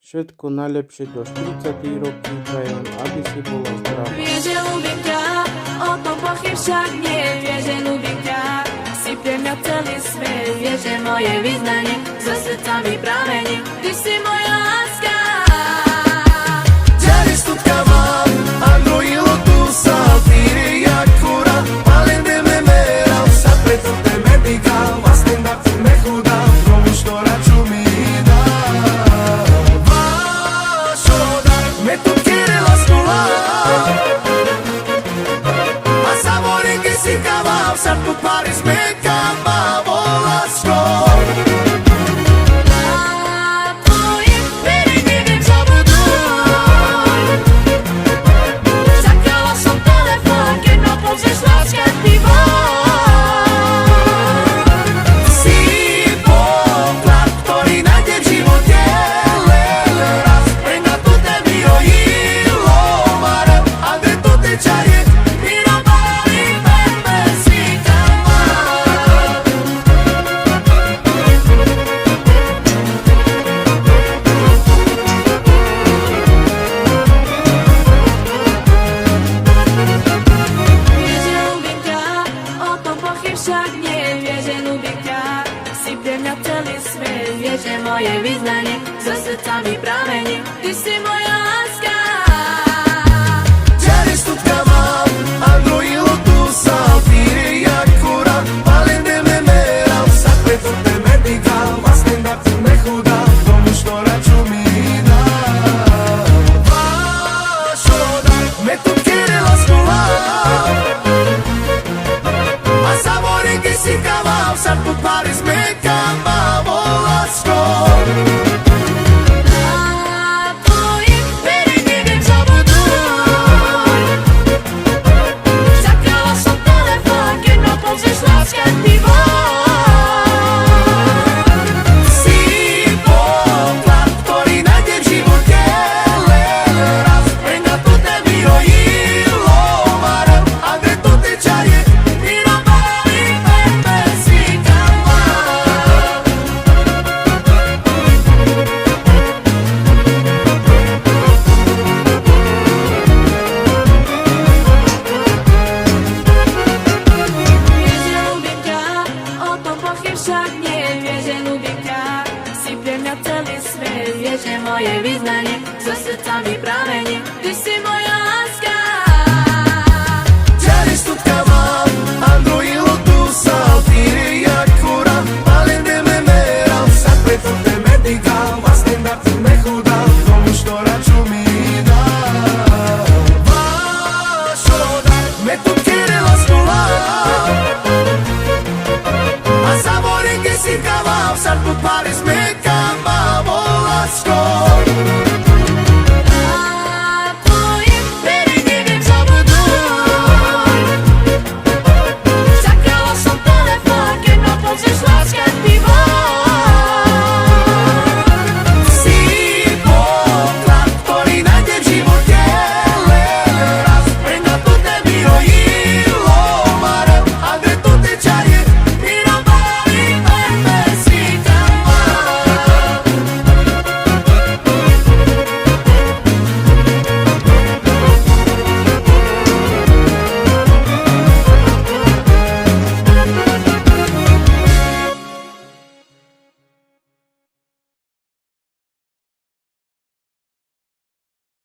Všetko najlepšie do 40 roky prajem, aby si bola zdravá. Vieš, že ľúbim ťa, o tom pochyb však nie. Vieš, že ľúbim ťa, si pre mňa celý svet. Vieš, že moje vyznanie zo srdca mi pramení. Ty si moja láska. Già sto chiamando, androilo tu saltire e ancora Palende me mera, sempre tutte me dica Vasta andate me huda, provo što raču mi da Vašo da me toccare la scuola A sapore che si cava, sa tu pare smecca ma vola scuola Však nie, vieš, že ľúbim ťa, si pre mňa celý svet. Vieš, že moje vyznanie zo srdca mi pramení. Ty si moja láska. Già sto chiamando, androilo tu saltire e ancora Palende me mera, sempre tutte me dica Vasta andate me huda, provo što raču mi da Vašo da me toccare la scuola A sapore che si cava, sa tu pare smecca ma vola scuola Však nie, vieš, že ľúbim ťa, si pre mňa celý svet. Vieš, že moje vyznanie zo srdca mi pramení. Ty si moja láska. Già sto chiamando, androilo tu saltire e ancora Palende me mera, sempre tutte me dica Vasta andate me huda, provo što raču mi da Vašo da me toccare la scuola A sapore che si cava, sa tu pare smecca ma vola scuola